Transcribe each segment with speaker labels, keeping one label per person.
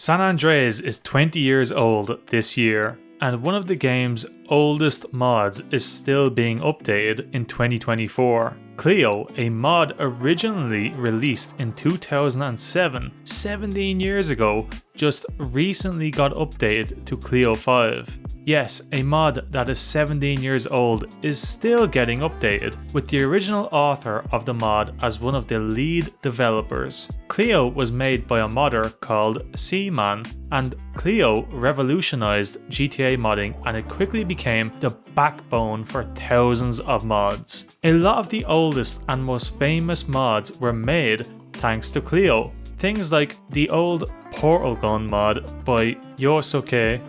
Speaker 1: San Andreas is 20 years old this year, and one of the game's oldest mods is still being updated in 2024. CLEO, a mod originally released in 2007, 17 years ago, just recently got updated to CLEO 5. Yes, a mod that is 17 years old is still getting updated, with the original author of the mod as one of the lead developers. CLEO was made by a modder called Seemann, and CLEO revolutionized GTA modding, and it quickly became the backbone for thousands of mods. A lot of the oldest and most famous mods were made thanks to CLEO. Things like the old Portal Gun mod by Yosuke,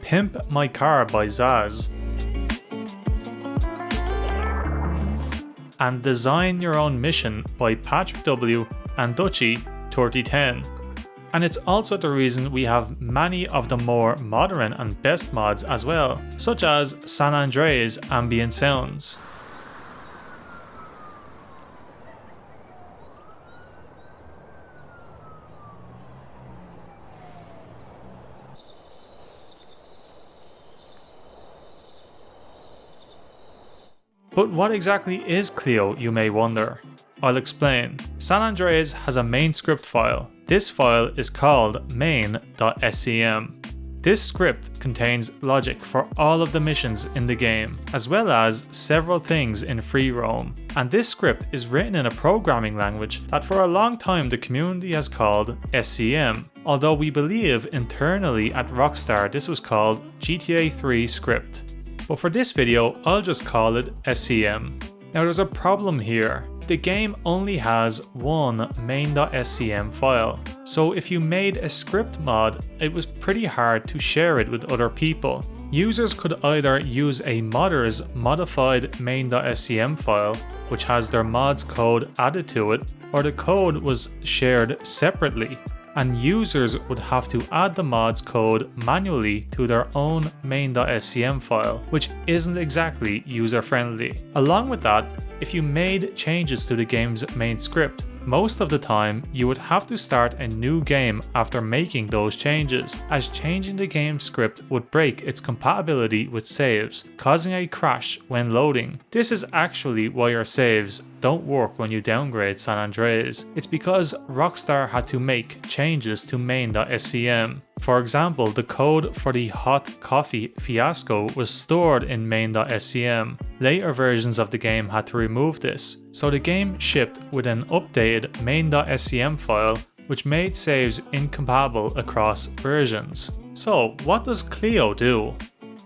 Speaker 1: Pimp My Car by Zaz, and Design Your Own Mission by Patrick W. and Dutchy 3010. And it's also the reason we have many of the more modern and best mods as well, such as San Andreas ambient sounds. But what exactly is CLEO, you may wonder? I'll explain. San Andreas has a main script file. This file is called main.scm. This script contains logic for all of the missions in the game, as well as several things in free roam. And this script is written in a programming language that for a long time the community has called SCM, although we believe internally at Rockstar this was called GTA 3 script. But for this video, I'll just call it SCM. Now there's a problem here. The game only has one main.scm file, so if you made a script mod, it was pretty hard to share it with other people. Users could either use a modder's modified main.scm file, which has their mod's code added to it, or the code was shared separately, and users would have to add the mod's code manually to their own main.scm file, which isn't exactly user-friendly. Along with that, if you made changes to the game's main script, most of the time you would have to start a new game after making those changes, as changing the game script would break its compatibility with saves, causing a crash when loading. This is actually why your saves don't work when you downgrade San Andreas. It's because Rockstar had to make changes to main.scm. For example, the code for the hot coffee fiasco was stored in main.scm. Later versions of the game had to remove this, so the game shipped with an updated main.scm file, which made saves incompatible across versions. So what does CLEO do?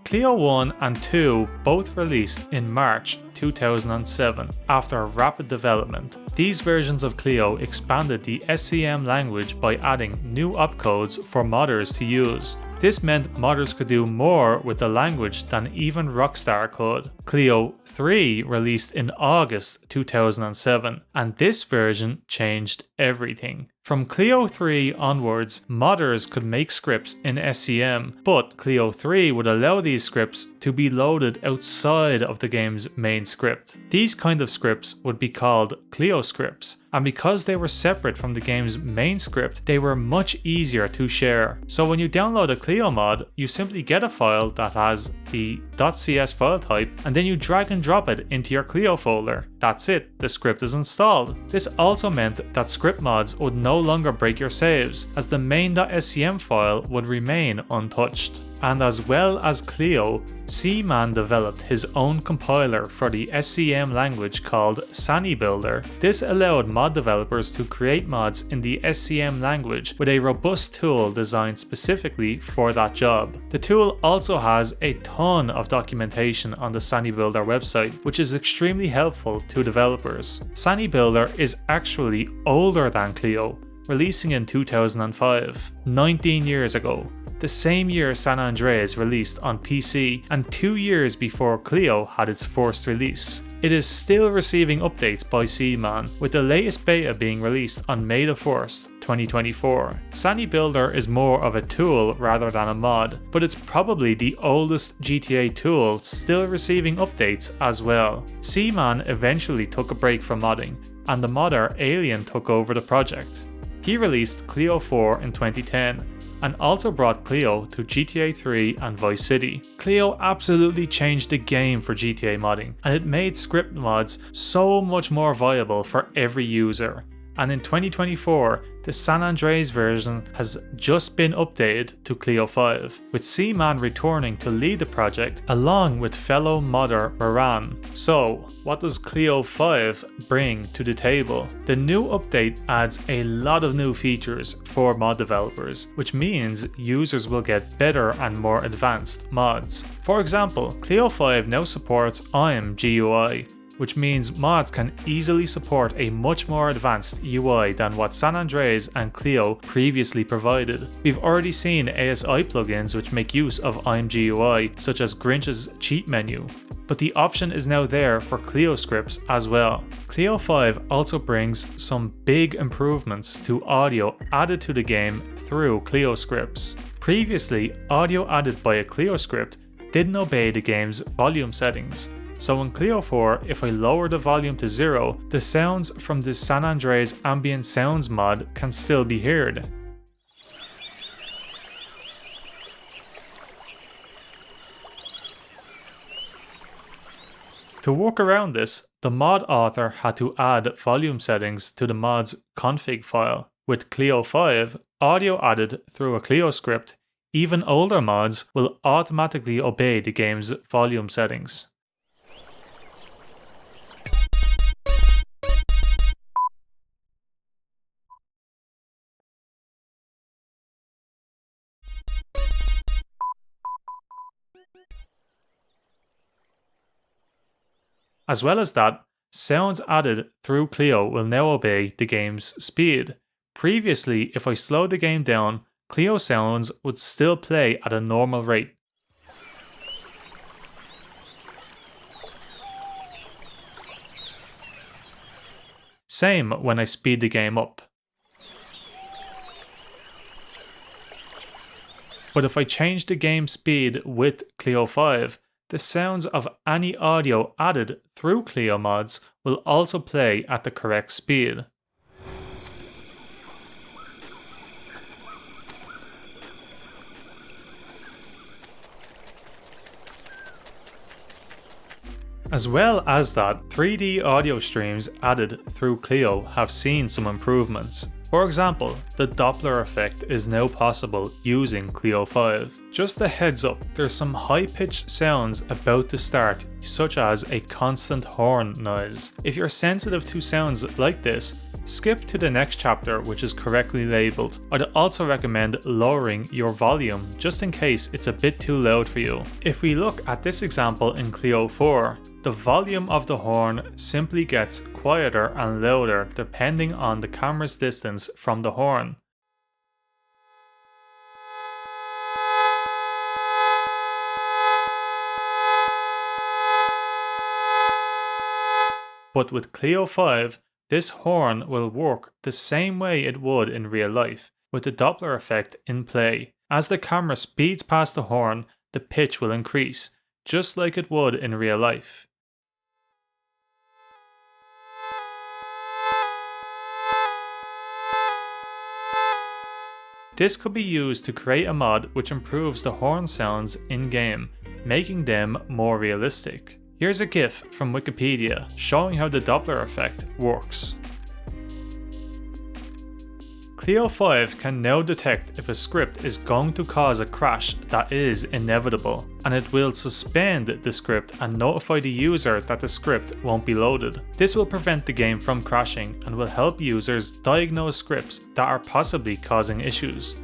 Speaker 1: CLEO 1 and 2 both released in March 2007 after rapid development. These versions of CLEO expanded the SCM language by adding new opcodes for modders to use. This meant modders could do more with the language than even Rockstar could. CLEO 3 released in August 2007, and this version changed everything. From CLEO 3 onwards, modders could make scripts in SCM, but CLEO 3 would allow these scripts to be loaded outside of the game's main script. These kind of scripts would be called CLEO scripts, and because they were separate from the game's main script, they were much easier to share. So when you download a CLEO mod, you simply get a file that has the .cs file type, and then you drag and drop it into your CLEO folder. That's it, the script is installed. This also meant that script mods would no longer break your saves, as the main.scm file would remain untouched. And as well as CLEO, Seemann developed his own compiler for the SCM language called Sunny Builder. This allowed mod developers to create mods in the SCM language with a robust tool designed specifically for that job. The tool also has a ton of documentation on the Sunny Builder website, which is extremely helpful to developers. Sunny Builder is actually older than CLEO, releasing in 2005, 19 years ago. The same year San Andreas released on PC, and 2 years before CLEO had its first release. It is still receiving updates by Seemann, with the latest beta being released on May 1st, 2024. Sunny Builder is more of a tool rather than a mod, but it's probably the oldest GTA tool still receiving updates as well. Seemann eventually took a break from modding, and the modder Alien took over the project. He released CLEO 4 in 2010, and also brought CLEO to GTA 3 and Vice City. CLEO absolutely changed the game for GTA modding, and it made script mods so much more viable for every user. And in 2024, the San Andreas version has just been updated to CLEO 5, with Seemann returning to lead the project along with fellow modder Miran. So, what does CLEO 5 bring to the table? The new update adds a lot of new features for mod developers, which means users will get better and more advanced mods. For example, CLEO 5 now supports ImGUI, which means mods can easily support a much more advanced UI than what San Andreas and CLEO previously provided. We've already seen ASI plugins which make use of ImGUI, such as Grinch's cheat menu, but the option is now there for CLEO scripts as well. CLEO 5 also brings some big improvements to audio added to the game through CLEO scripts. Previously, audio added by a CLEO script didn't obey the game's volume settings. So in CLEO 4, if I lower the volume to 0, the sounds from the San Andreas ambient sounds mod can still be heard. To work around this, the mod author had to add volume settings to the mod's config file. With CLEO 5, audio added through a CLEO script, even older mods will automatically obey the game's volume settings. As well as that, sounds added through CLEO will now obey the game's speed. Previously, if I slowed the game down, CLEO sounds would still play at a normal rate. Same when I speed the game up. But if I change the game speed with CLEO 5, the sounds of any audio added through CLEO mods will also play at the correct speed. As well as that, 3D audio streams added through CLEO have seen some improvements. For example, the Doppler effect is now possible using CLEO 5. Just a heads up, there's some high-pitched sounds about to start, such as a constant horn noise. If you're sensitive to sounds like this, skip to the next chapter which is correctly labelled. I'd also recommend lowering your volume just in case it's a bit too loud for you. If we look at this example in CLEO 4, the volume of the horn simply gets quieter and louder depending on the camera's distance from the horn. But with CLEO 5, this horn will work the same way it would in real life, with the Doppler effect in play. As the camera speeds past the horn, the pitch will increase, just like it would in real life. This could be used to create a mod which improves the horn sounds in-game, making them more realistic. Here's a GIF from Wikipedia showing how the Doppler effect works. CLEO 5 can now detect if a script is going to cause a crash that is inevitable, and it will suspend the script and notify the user that the script won't be loaded. This will prevent the game from crashing and will help users diagnose scripts that are possibly causing issues.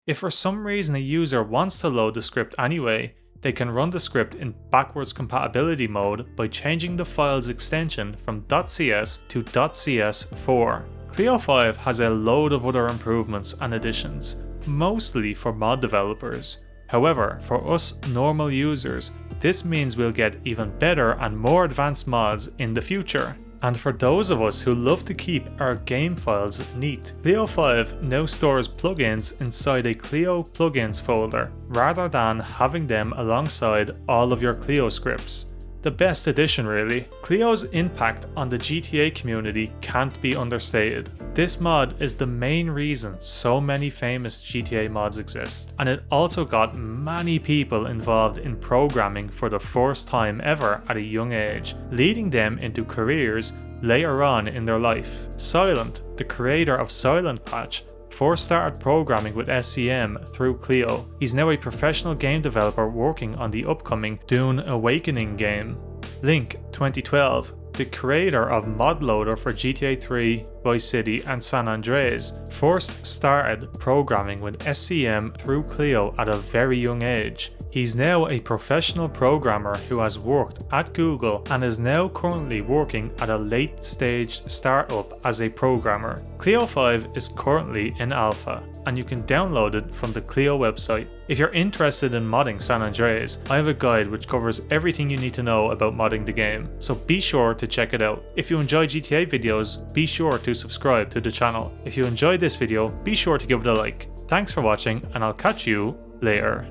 Speaker 1: If for some reason a user wants to load the script anyway, they can run the script in backwards compatibility mode by changing the file's extension from .cs to .cs4. CLEO 5 has a load of other improvements and additions, mostly for mod developers. However, for us normal users, this means we'll get even better and more advanced mods in the future. And for those of us who love to keep our game files neat, CLEO 5 now stores plugins inside a CLEO plugins folder, rather than having them alongside all of your CLEO scripts. The best addition really. CLEO's impact on the GTA community can't be understated. This mod is the main reason so many famous GTA mods exist, and it also got many people involved in programming for the first time ever at a young age, leading them into careers later on in their life. Silent, the creator of Silent Patch, first started programming with SCM through CLEO. He's now a professional game developer working on the upcoming Dune Awakening game. Link, 2012, the creator of ModLoader for GTA 3, Vice City and San Andreas, first started programming with SCM through CLEO at a very young age. He's now a professional programmer who has worked at Google and is now currently working at a late stage startup as a programmer. CLEO 5 is currently in alpha, and you can download it from the CLEO website. If you're interested in modding San Andreas, I have a guide which covers everything you need to know about modding the game, so be sure to check it out. If you enjoy GTA videos, be sure to subscribe to the channel. If you enjoyed this video, be sure to give it a like. Thanks for watching, and I'll catch you later.